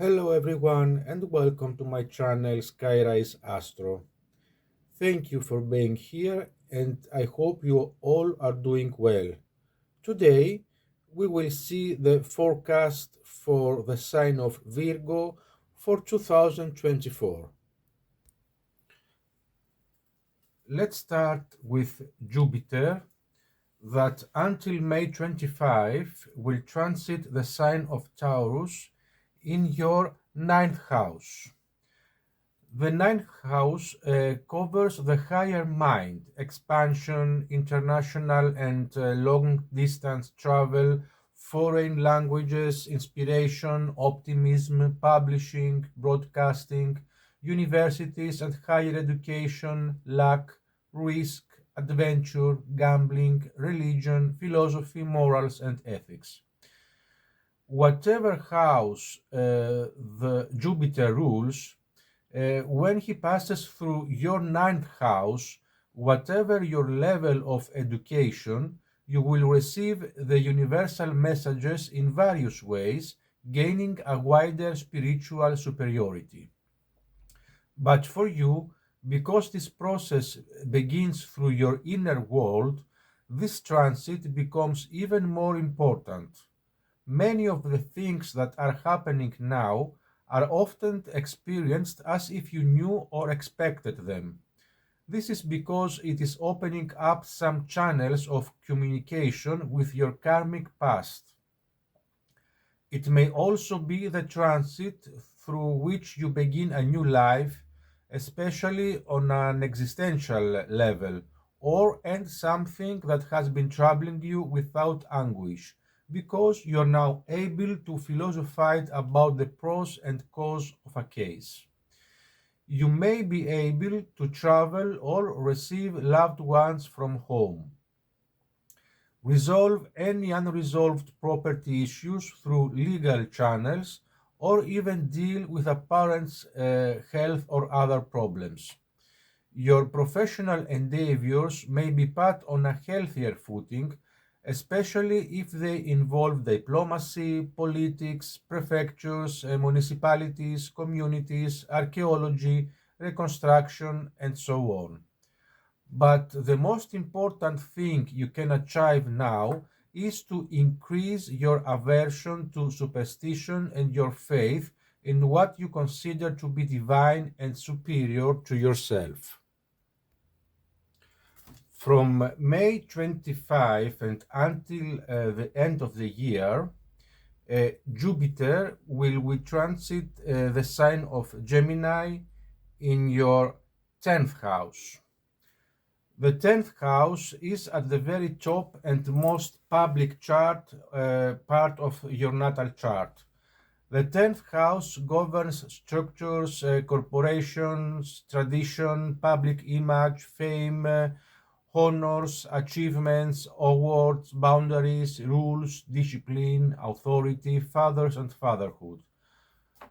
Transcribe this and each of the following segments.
Hello everyone and welcome to my channel skyriseastro. Thank you for being here and I hope you all are doing well. Today we will see the forecast for the sign of Virgo for 2024. Let's start with Jupiter that until May 25 will transit the sign of Taurus in your ninth house. The ninth house covers the higher mind, expansion, international and long distance travel, foreign languages, inspiration, optimism, publishing, broadcasting, universities and higher education, luck, risk, adventure, gambling, religion, philosophy, morals, and ethics. Whatever house the Jupiter rules, when he passes through your ninth house, whatever your level of education, you will receive the universal messages in various ways, gaining a wider spiritual superiority. But for you, because this process begins through your inner world, this transit becomes even more important. Many of the things that are happening now are often experienced as if you knew or expected them. This is because it is opening up some channels of communication with your karmic past. It may also be the transit through which you begin a new life, especially on an existential level, or end something that has been troubling you without anguish, because you are now able to philosophize about the pros and cons of a case. You may be able to travel or receive loved ones from home. Resolve any unresolved property issues through legal channels, or even deal with a parent's health or other problems. Your professional endeavors may be put on a healthier footing, especially if they involve diplomacy, politics, prefectures, municipalities, communities, archaeology, reconstruction, and so on. But the most important thing you can achieve now is to increase your aversion to superstition and your faith in what you consider to be divine and superior to yourself. From May 25 and until the end of the year, Jupiter will transit the sign of Gemini in your 10th house. The 10th house is at the very top and most public chart part of your natal chart. The 10th house governs structures, corporations, tradition, public image, fame, honors, achievements, awards, boundaries, rules, discipline, authority, fathers, and fatherhood.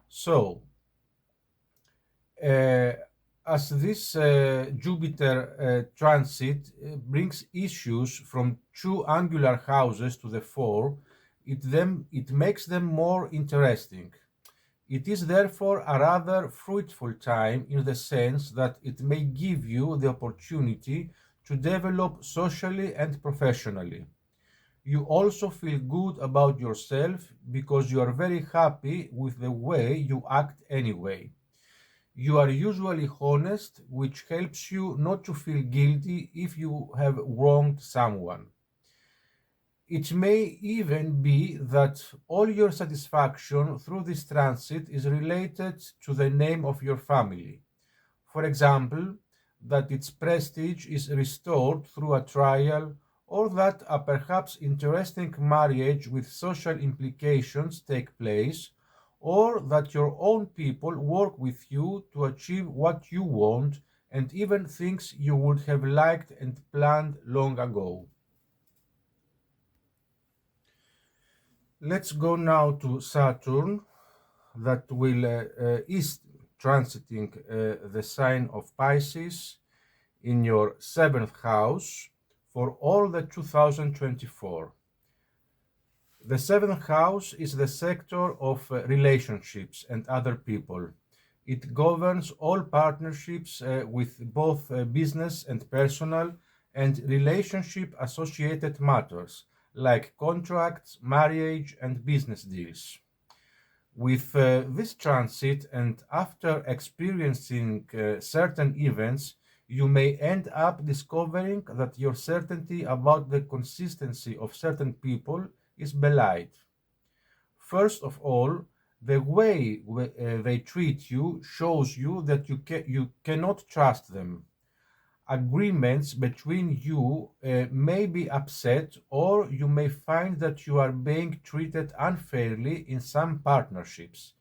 So, as this Jupiter transit brings issues from two angular houses to the fore, it makes them more interesting. It is therefore a rather fruitful time in the sense that it may give you the opportunity to develop socially and professionally. You also feel good about yourself because you are very happy with the way you act anyway. You are usually honest, which helps you not to feel guilty if you have wronged someone. It may even be that all your satisfaction through this transit is related to the name of your family. For example, that its prestige is restored through a trial, or that a perhaps interesting marriage with social implications take place, or that your own people work with you to achieve what you want and even things you would have liked and planned long ago. Let's go now to Saturn that is transiting the sign of Pisces in your 7th house for all the 2024. The seventh house is the sector of relationships and other people. It governs all partnerships with both business and personal and relationship associated matters like contracts, marriage, and business deals. With this transit, and after experiencing certain events, you may end up discovering that your certainty about the consistency of certain people is belied. First of all, the way they treat you shows you that you cannot trust them. Agreements between you may be upset, or you may find that you are being treated unfairly in some partnerships.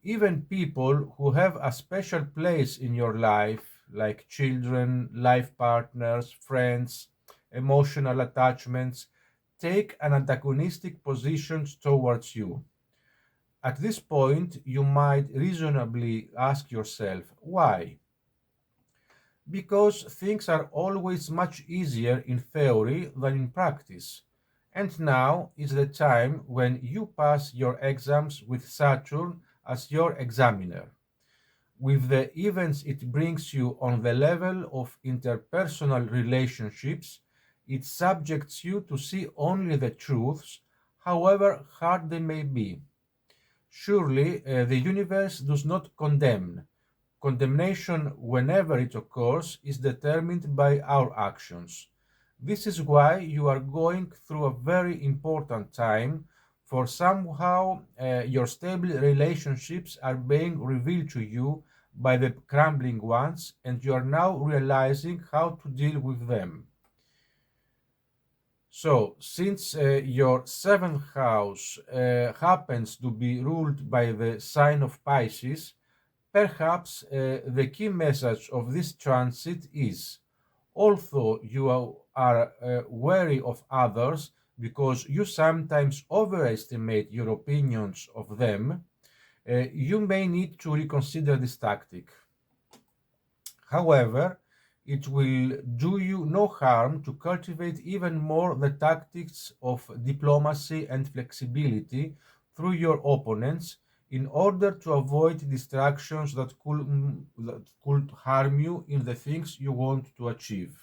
Even people who have a special place in your life, like children, life partners, friends, emotional attachments, take an antagonistic position towards you. At this point, you might reasonably ask yourself, why? Because things are always much easier in theory than in practice. And now is the time when you pass your exams with Saturn as your examiner. With the events it brings you on the level of interpersonal relationships, it subjects you to see only the truths, however hard they may be. Surely the universe does not condemn. Condemnation, whenever it occurs, is determined by our actions. This is why you are going through a very important time, for somehow your stable relationships are being revealed to you by the crumbling ones, and you are now realizing how to deal with them. So, since your seventh house happens to be ruled by the sign of Pisces, perhaps the key message of this transit is, although you are wary of others because you sometimes overestimate your opinions of them, you may need to reconsider this tactic. However, it will do you no harm to cultivate even more the tactics of diplomacy and flexibility through your opponents in order to avoid distractions that could harm you in the things you want to achieve.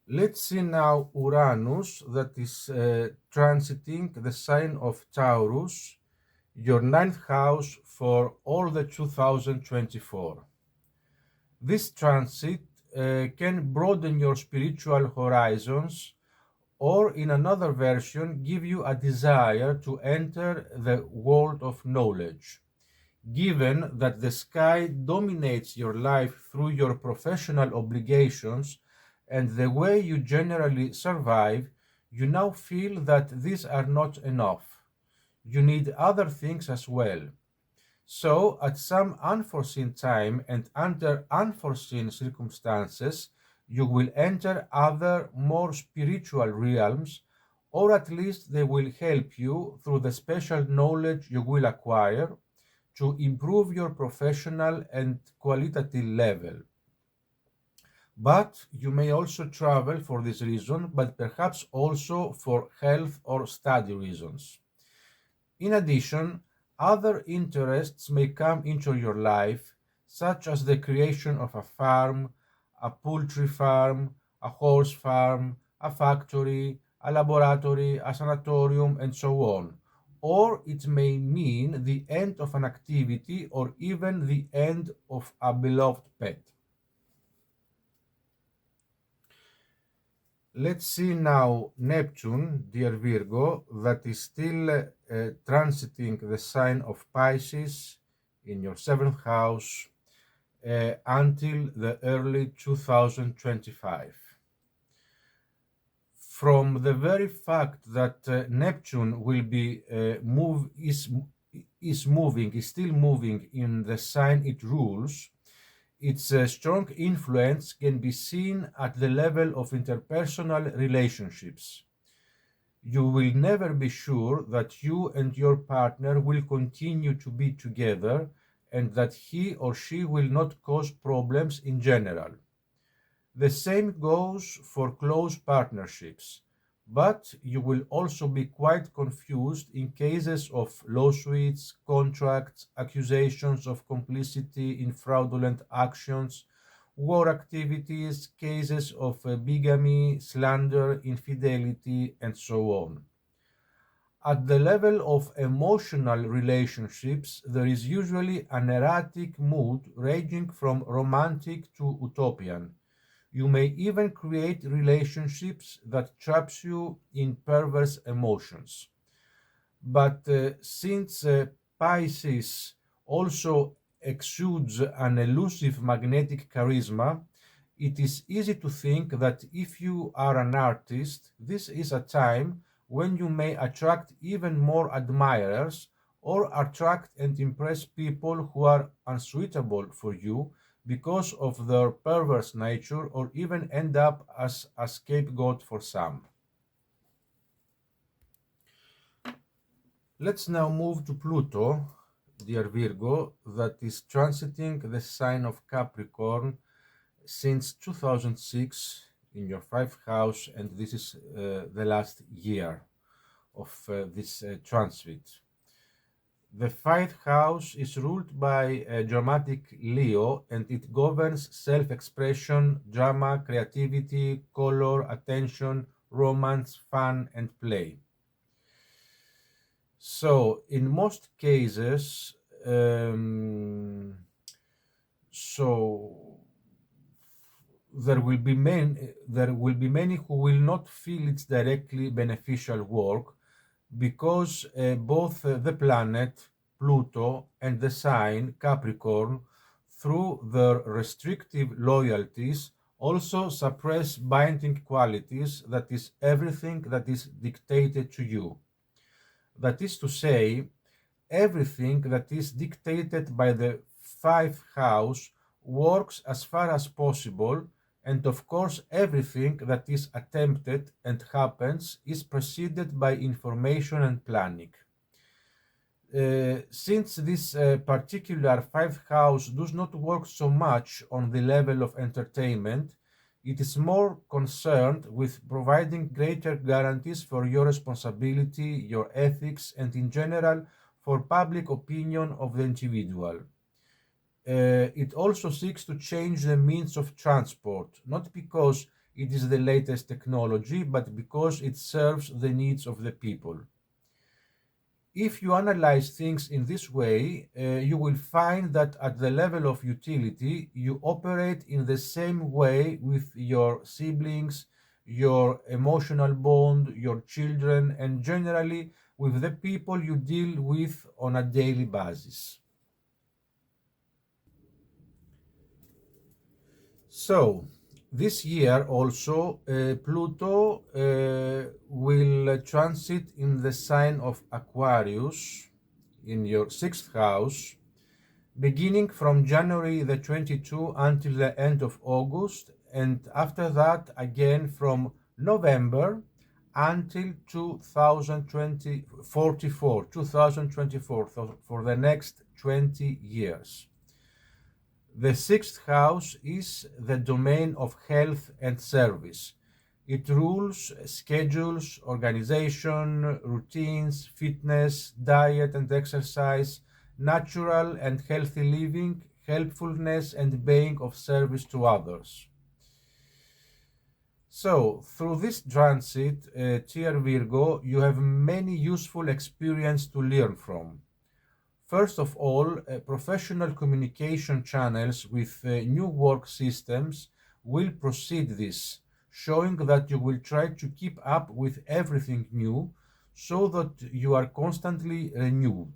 Let's see now Uranus, that is transiting the sign of Taurus, your ninth house for all the 2024. This transit can broaden your spiritual horizons, or in another version, give you a desire to enter the world of knowledge. Given that the sky dominates your life through your professional obligations and the way you generally survive, you now feel that these are not enough. You need other things as well. So, at some unforeseen time and under unforeseen circumstances, you will enter other more spiritual realms, or at least they will help you through the special knowledge you will acquire to improve your professional and qualitative level. But you may also travel for this reason, but perhaps also for health or study reasons. In addition, other interests may come into your life, such as the creation of a farm, a poultry farm, a horse farm, a factory, a laboratory, a sanatorium, and so on. Or it may mean the end of an activity or even the end of a beloved pet. Let's see now Neptune, dear Virgo, that is still transiting the sign of Pisces in your seventh house until the early 2025. From the very fact that Neptune will be is still moving in the sign it rules, its strong influence can be seen at the level of interpersonal relationships. You will never be sure that you and your partner will continue to be together and that he or she will not cause problems in general. The same goes for close partnerships, but you will also be quite confused in cases of lawsuits, contracts, accusations of complicity in fraudulent actions, war activities, cases of bigamy, slander, infidelity, and so on. At the level of emotional relationships, there is usually an erratic mood ranging from romantic to utopian. You may even create relationships that traps you in perverse emotions. But since Pisces also exudes an elusive magnetic charisma, it is easy to think that if you are an artist, this is a time when you may attract even more admirers or attract and impress people who are unsuitable for you because of their perverse nature, or even end up as a scapegoat for some. Let's now move to Pluto, dear Virgo, that is transiting the sign of Capricorn since 2006 in your fifth house, and this is the last year of this transit. The fifth house is ruled by dramatic Leo, and it governs self-expression, drama, creativity, color, attention, romance, fun, and play. So, in most cases, there will be many who will not feel it's directly beneficial work because both the planet Pluto and the sign Capricorn, through their restrictive loyalties, also suppress binding qualities, that is, everything that is dictated to you. That is to say, everything that is dictated by the fifth house works as far as possible, and of course everything that is attempted and happens is preceded by information and planning. Since this particular fifth house does not work so much on the level of entertainment, it is more concerned with providing greater guarantees for your responsibility, your ethics, and in general for public opinion of the individual. It also seeks to change the means of transport, not because it is the latest technology, but because it serves the needs of the people. If you analyze things in this way, you will find that at the level of utility, you operate in the same way with your siblings, your emotional bond, your children, and generally with the people you deal with on a daily basis. So, this year also, Pluto will transit in the sign of Aquarius in your sixth house, beginning from January the 22 until the end of August, and after that again from November until 2024, so for the next 20 years. The sixth house is the domain of health and service. It rules schedules, organization, routines, fitness, diet and exercise, natural and healthy living, helpfulness, and being of service to others. So, through this transit, dear Virgo, you have many useful experience to learn from. First of all, professional communication channels with new work systems will precede this, showing that you will try to keep up with everything new so that you are constantly renewed.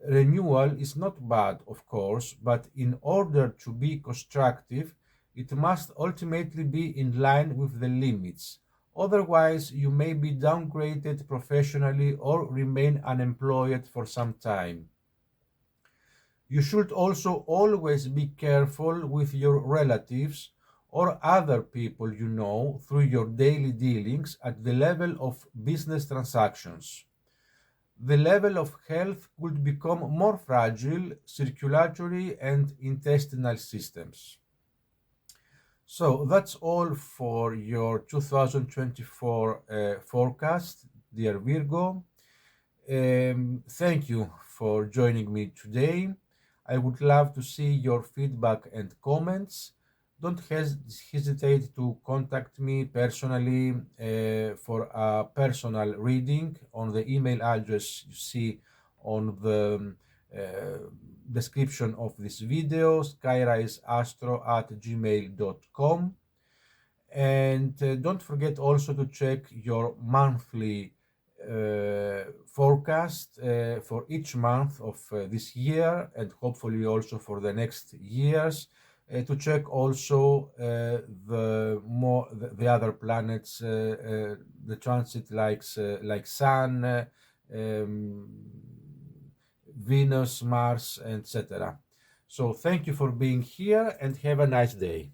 Renewal is not bad, of course, but in order to be constructive, it must ultimately be in line with the limits. Otherwise, you may be downgraded professionally or remain unemployed for some time. You should also always be careful with your relatives or other people you know through your daily dealings at the level of business transactions. The level of health could become more fragile, circulatory and intestinal systems. So that's all for your 2024 forecast, dear Virgo. Thank you for joining me today. I would love to see your feedback and comments. Don't hesitate to contact me personally for a personal reading on the email address you see on the description of this video, skyriseastro@gmail.com. And don't forget also to check your monthly forecast for each month of this year, and hopefully also for the next years, to check also the other planets, the transit like Sun, um, Venus, Mars, etc. So thank you for being here and have a nice day.